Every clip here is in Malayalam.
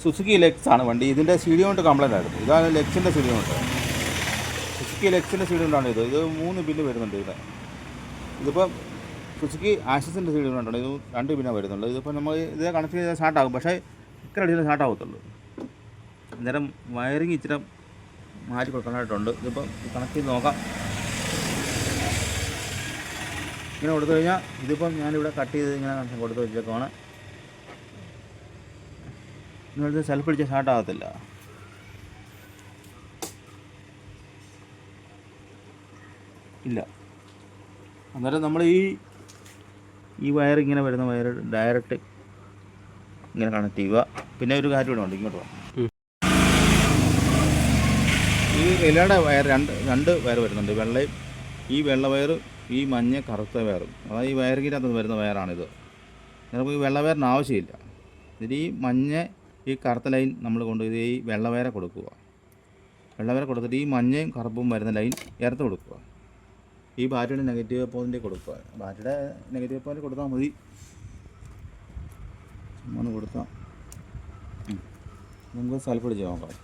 സുസുക്കി ലെക്സ് ആണ് വണ്ടി. ഇതിൻ്റെ സി ഡി കൊണ്ട് കംപ്ലൈൻ്റ് ആയിരുന്നു. ഇതാണ് ലെക്സിൻ്റെ സി ഡി കൊണ്ട്. സുസുക്കി ലെക്സിൻ്റെ സി ഡി കൊണ്ടാണ് ഇത് 3 ബില്ല് വരുന്നുണ്ട് ഇവിടെ. ഇതിപ്പോൾ സുസുക്കി ആക്സസിൻ്റെ സി ഡി കൊണ്ടാണ് ഇത് 2 ബില്ലാണ് വരുന്നുള്ളൂ. ഇതിപ്പോൾ നമ്മൾ ഇതേ കണക്ട് ചെയ്താൽ സ്റ്റാർട്ടാകും, പക്ഷേ ഇത്ര അടിച്ചാൽ സ്റ്റാർട്ടാകത്തുള്ളൂ. അന്നേരം വയറിങ് ഇച്ചിരി മാറ്റി കൊടുക്കാനായിട്ടുണ്ട്. ഇതിപ്പോൾ കണക്ട് ചെയ്ത് നോക്കാം. ഇങ്ങനെ കൊടുത്തു കഴിഞ്ഞാൽ ഇതിപ്പം ഞാനിവിടെ കട്ട് ചെയ്ത് ഇങ്ങനെ കൊടുത്ത് വെച്ചേക്കാണ്. നിങ്ങളിത് സെൽഫ് അടിച്ചാൽ സ്റ്റാർട്ടാകത്തില്ല. ഇല്ല. അന്നേരം നമ്മൾ ഈ വയർ ഇങ്ങനെ വരുന്ന വയർ ഡയറക്റ്റ് ഇങ്ങനെ കണക്ട് ചെയ്യുക. പിന്നെ ഒരു കാര്യം ഇവിടെ ഉണ്ട്, ഇങ്ങോട്ട് പോകാം. ഈ റിലേയുടെ വയർ രണ്ട് വയർ വരുന്നുണ്ട്, വെള്ളയും ഈ വെള്ള വയറും ഈ മഞ്ഞ കറുത്ത വയറും. അതായത് ഈ വയറിങ്ങിനകത്ത് വരുന്ന വയറാണിത്. നമുക്ക് ഈ വെള്ള വയറിന് ആവശ്യമില്ല. ഇതിൽ ഈ മഞ്ഞ ഈ കറുത്ത ലൈൻ നമ്മൾ കൊണ്ടുപോയി ഈ വെള്ള വയറെ കൊടുക്കുക. വെള്ള വയറെ കൊടുത്തിട്ട് ഈ മഞ്ഞയും കറുപ്പും വരുന്ന ലൈൻ ഇറത്ത് കൊടുക്കുക. ഈ ബാറ്ററിയുടെ നെഗറ്റീവ് പോയിൻ്റ് കൊടുക്കുക. ബാറ്ററിയുടെ നെഗറ്റീവ് പോയിൻ്റ് കൊടുത്താൽ മതി. ചുമ്മാ കൊടുത്താൽ നമുക്ക് സെൽഫ് അടിച്ച് നോക്കാം.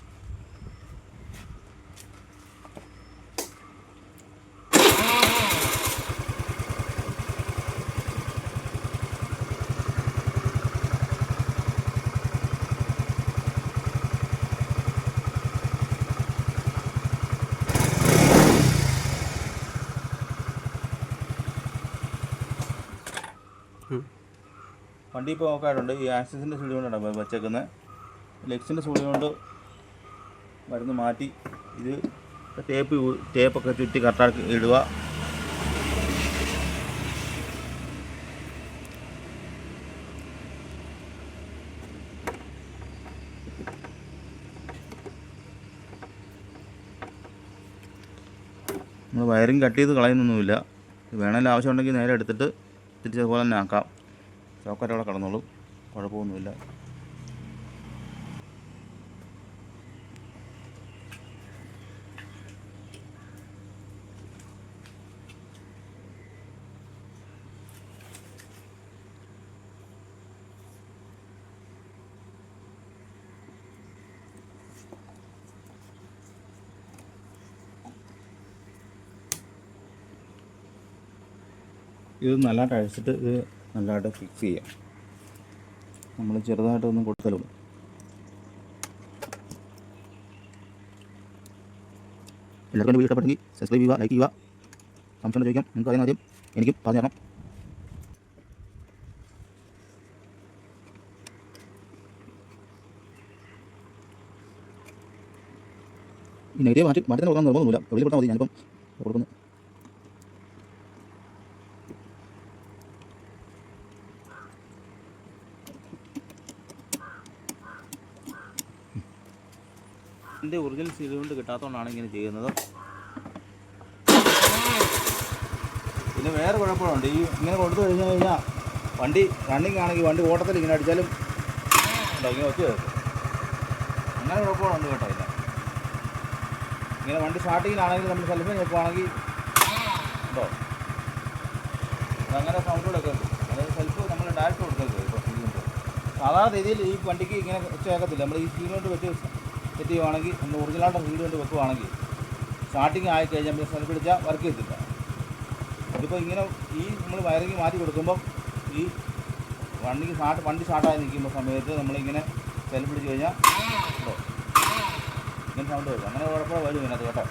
വണ്ടി ഇപ്പോൾ നോക്കാറുണ്ട്. ഈ ആക്സസിൻ്റെ സൂടി കൊണ്ടാണ് വെച്ചേക്കുന്നത്. ലെക്സിൻ്റെ സൂടി കൊണ്ട് മരുന്ന് മാറ്റി ഇത് ടേപ്പൊക്കെ ചുറ്റി കറക്റ്റാക്കി ഇടുക. നമ്മൾ വയറിങ് കട്ട് ചെയ്ത് കളയുന്നൊന്നുമില്ല. വേണമെങ്കിൽ ആവശ്യമുണ്ടെങ്കിൽ നേരെ എടുത്തിട്ട് തിരിച്ചതുപോലെ തന്നെ ആക്കാം. ചോക്കറ്റ് അവിടെ കിടന്നോളും, കുഴപ്പമൊന്നുമില്ല. ഇത് നല്ലതായിട്ട് അഴിച്ചിട്ട് ഇത് നല്ലതായിട്ട് ഫിക്സ് ചെയ്യാം. നമ്മൾ ചെറുതായിട്ടൊന്നും കൊടുത്താലും എല്ലാവർക്കും വീഡിയോ ഇഷ്ടപ്പെട്ടെങ്കിൽ സബ്സ്ക്രൈബ് ചെയ്യുക, ലൈക്ക് ചെയ്യുക. സംശയം ചോദിക്കാം, നിങ്ങൾക്ക് അറിയാൻ ആദ്യം എനിക്കും പറഞ്ഞു തരണം. ഈ നെഗറ്റീവ് മാറ്റി തന്നെ കൊടുക്കാൻ നിർബന്ധമൊന്നുമില്ല, വെളിയിൽ കൊടുത്താൽ മതി. ഞാനിപ്പം കൊടുക്കുന്നു. എൻ്റെ ഒറിജിനൽ സീഡ് കൊണ്ട് കിട്ടാത്തതുകൊണ്ടാണ് ഇങ്ങനെ ചെയ്യുന്നത്. പിന്നെ വേറെ കുഴപ്പമുണ്ട്. ഇങ്ങനെ കൊടുത്തു കഴിഞ്ഞാൽ വണ്ടി റണ്ണിങ് ആണെങ്കിൽ വണ്ടി ഓട്ടത്തിൽ ഇങ്ങനെ അടിച്ചാലും ഇങ്ങനെ ഒച്ച കേൾക്കും. അങ്ങനെ കുഴപ്പമുണ്ട് കേട്ടോ. ഇങ്ങനെ വണ്ടി സ്റ്റാർട്ടിങ്ങിലാണെങ്കിൽ നമ്മൾ സെൽഫിൽ നോക്കുവാണെങ്കിൽ ഉണ്ടോ അങ്ങനെ സൗണ്ടുകളൊക്കെ ഉണ്ട്. അതായത് സെൽഫ് നമ്മൾ ഡയറക്റ്റ് കൊടുക്കരുത്. ഇപ്പോൾ സീഡ് സാധാരണ രീതിയിൽ ഈ വണ്ടിക്ക് ഇങ്ങനെ ഒച്ച കേൾക്കത്തില്ല. നമ്മൾ ഈ സീഡ് കൊണ്ട് വെച്ച് സെറ്റ് ചെയ്യുവാണെങ്കിൽ നമ്മൾ ഒറിജിനലായിട്ട് സീഡ് കൊണ്ട് വെക്കുവാണെങ്കിൽ സ്റ്റാർട്ടിങ് ആയി കഴിഞ്ഞാൽ നമ്മൾ സെൽഫ് പിടിച്ചാൽ വർക്ക് ചെയ്തില്ല. ഇതിപ്പോൾ ഇങ്ങനെ നമ്മൾ വയറിങ് മാറ്റി കൊടുക്കുമ്പം ഈ വണ്ടി സ്റ്റാർട്ടായി നിൽക്കുമ്പോൾ സമയത്ത് നമ്മളിങ്ങനെ സെൽഫ് പിടിച്ച് കഴിഞ്ഞാൽ ഇങ്ങനെ സൗണ്ട് വരും. അങ്ങനെ കുഴപ്പമില്ല വരും ഇതിനകത്ത് കേട്ടോ.